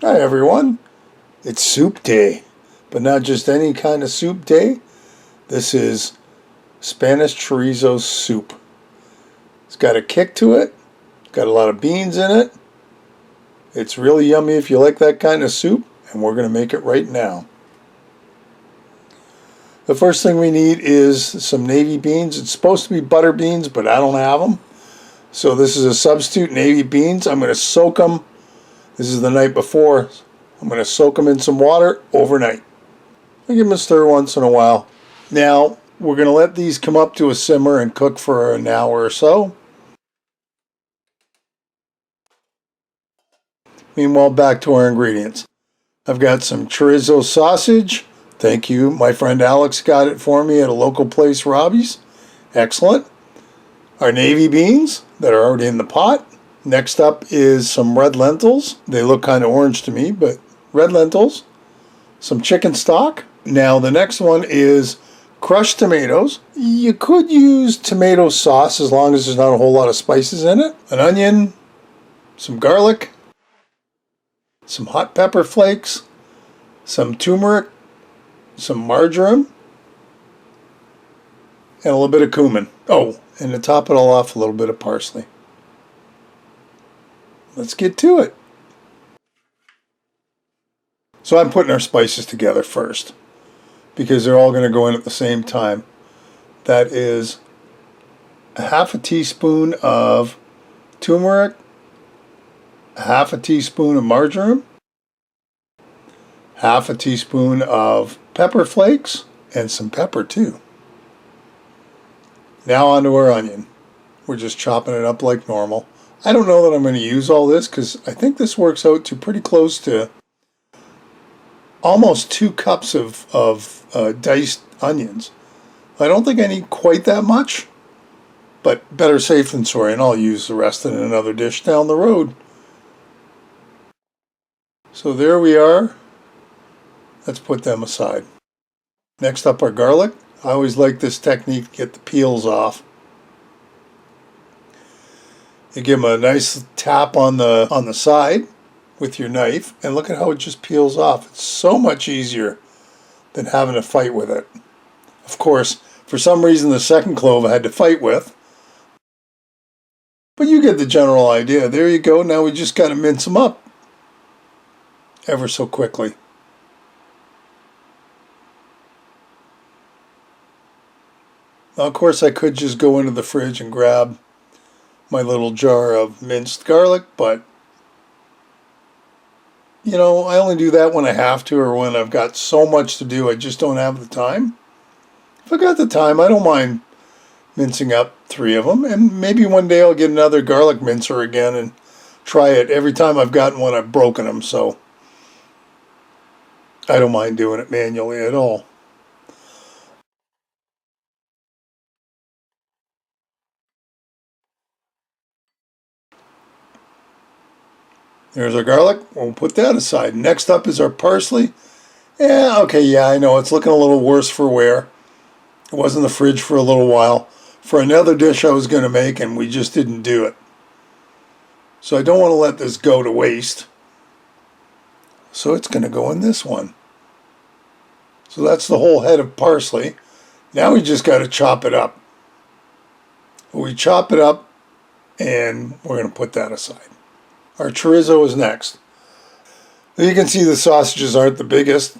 Hi everyone, it's soup day, but not just any kind of soup day. This is Spanish chorizo soup. It's got a kick to it, got a lot of beans in it. It's really yummy if you like that kind of soup, and we're going to make it right now. The first thing we need is some navy beans. It's supposed to be butter beans, but I don't have them. So this is a substitute navy beans. I'm going to soak them. This is the night before. I'm going to soak them in some water overnight. I give them a stir once in a while. Now, we're going to let these come up to a simmer and cook for an hour or so. Meanwhile, back to our ingredients. I've got some chorizo sausage. Thank you. My friend Alex got it for me at a local place, Robbie's. Excellent. Our navy beans that are already in the pot. Next up is some red lentils. They look kind of orange to me, but red lentils. Some chicken stock. Now the next one is crushed tomatoes. You could use tomato sauce as long as there's not a whole lot of spices in it. An onion, some garlic, some hot pepper flakes, some turmeric, some marjoram, and a little bit of cumin. Oh, and to top it all off, a little bit of parsley. Let's get to it. So I'm putting our spices together first because they're all going to go in at the same time. That is a half a teaspoon of turmeric, a half a teaspoon of marjoram, half a teaspoon of pepper flakes, and some pepper too. Now onto our onion. We're just chopping it up like normal. I don't know that I'm going to use all this because I think this works out to pretty close to almost 2 cups of diced onions. I don't think I need quite that much, but better safe than sorry, and I'll use the rest in another dish down the road. So there we are. Let's put them aside. Next up, our garlic. I always like this technique to get the peels off. You give them a nice tap on the side with your knife, and look at how it just peels off. It's so much easier than having to fight with it. Of course, for some reason the second clove I had to fight with, but you get the general idea. There you go. Now we just got to mince them up ever so quickly. Now, of course, I could just go into the fridge and grab my little jar of minced garlic, but you know, I only do that when I have to or when I've got so much to do I just don't have the time. If I got the time, I don't mind mincing up 3 of them, and maybe one day I'll get another garlic mincer again and try it. Every time I've gotten one, I've broken them, so I don't mind doing it manually at all. There's our garlic. We'll put that aside. Next up is our parsley. Yeah, I know it's looking a little worse for wear. It was in the fridge for a little while for another dish I was going to make, and we just didn't do it. So I don't want to let this go to waste. So it's going to go in this one. So that's the whole head of parsley. Now we just got to chop it up. We chop it up, and we're going to put that aside. Our chorizo is next. You can see the sausages aren't the biggest,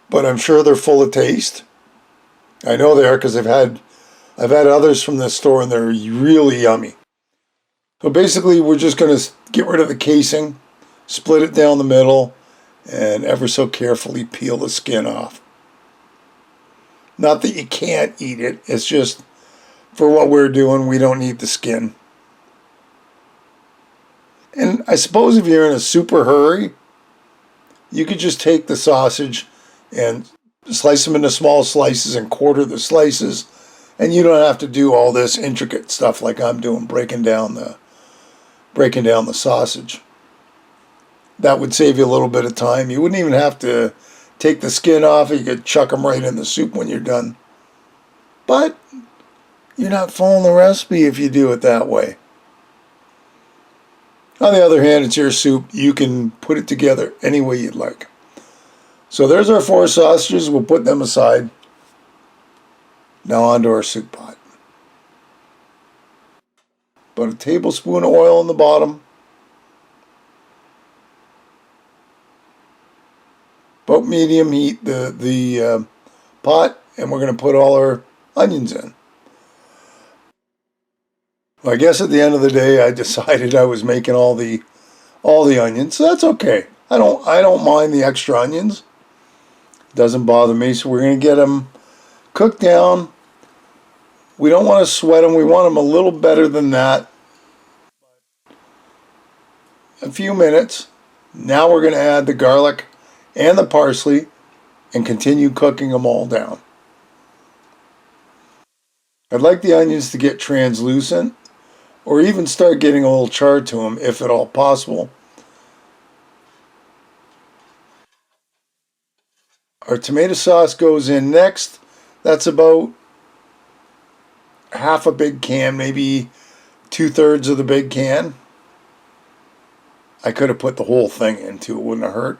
but I'm sure they're full of taste. I know they are because I've had others from this store and they're really yummy. So basically we're just going to get rid of the casing, split it down the middle, and ever so carefully peel the skin off. Not that you can't eat it, it's just for what we're doing, we don't need the skin. And I suppose if you're in a super hurry, you could just take the sausage and slice them into small slices and quarter the slices, and you don't have to do all this intricate stuff like I'm doing, breaking down the sausage. That would save you a little bit of time. You wouldn't even have to take the skin off. You could chuck them right in the soup when you're done. But you're not following the recipe if you do it that way. On the other hand, it's your soup. You can put it together any way you'd like. So there's our 4 sausages. We'll put them aside. Now onto our soup pot. About a tablespoon of oil in the bottom. About medium heat the pot, and we're going to put all our onions in. Well, I guess at the end of the day, I decided I was making all the onions, so that's okay. I don't mind the extra onions. It doesn't bother me. So we're going to get them cooked down. We don't want to sweat them. We want them a little better than that. A few minutes. Now we're going to add the garlic and the parsley and continue cooking them all down. I'd like the onions to get translucent or even start getting a little char to them if at all possible. Our tomato sauce goes in next. That's about half a big can, maybe 2/3 of the big can. I could have put the whole thing into it, wouldn't have hurt.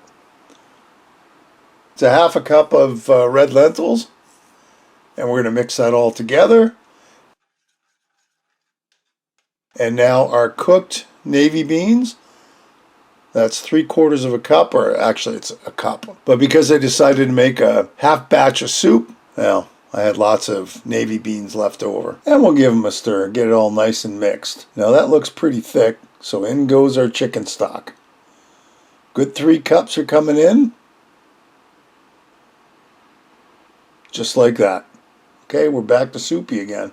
It's a half a cup of red lentils, and we're going to mix that all together. And now our cooked navy beans. That's 3/4 of a cup, or actually it's a cup. But because I decided to make a half batch of soup, well, I had lots of navy beans left over. And we'll give them a stir, get it all nice and mixed. Now that looks pretty thick, so in goes our chicken stock. Good 3 cups are coming in. Just like that. Okay, we're back to soupy again.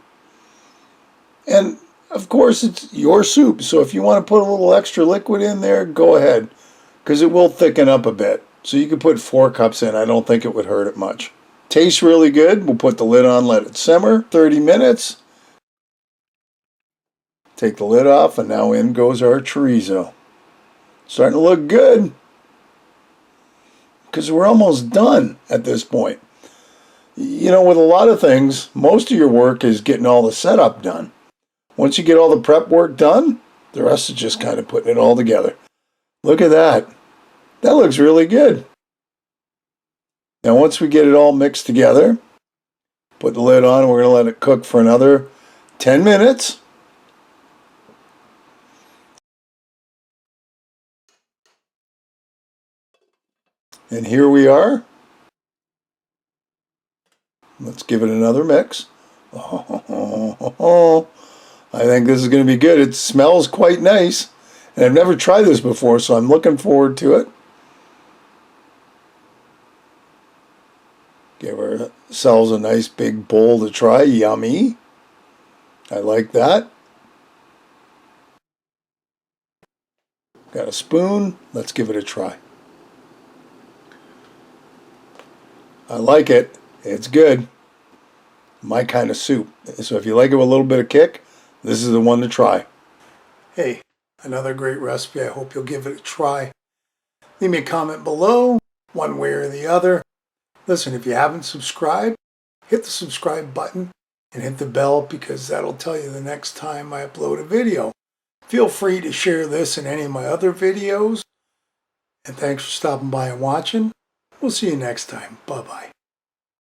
And of course, it's your soup, so if you want to put a little extra liquid in there, go ahead, because it will thicken up a bit. So you could put 4 cups in. I don't think it would hurt it much. Tastes really good. We'll put the lid on, let it simmer 30 minutes. Take the lid off, and now in goes our chorizo. Starting to look good, because we're almost done at this point. You know, with a lot of things, most of your work is getting all the setup done. Once you get all the prep work done, the rest is just kind of putting it all together. Look at that. That looks really good. Now once we get it all mixed together, put the lid on and we're going to let it cook for another 10 minutes. And here we are. Let's give it another mix. I think this is going to be good. It smells quite nice. And I've never tried this before, so I'm looking forward to it. Give ourselves a nice big bowl to try. Yummy. I like that. Got a spoon. Let's give it a try. I like it. It's good. My kind of soup. So if you like it with a little bit of kick, this is the one to try. Hey, another great recipe. I hope you'll give it a try. Leave me a comment below, one way or the other. Listen, if you haven't subscribed, hit the subscribe button and hit the bell, because that'll tell you the next time I upload a video. Feel free to share this and any of my other videos. And thanks for stopping by and watching. We'll see you next time. Bye-bye.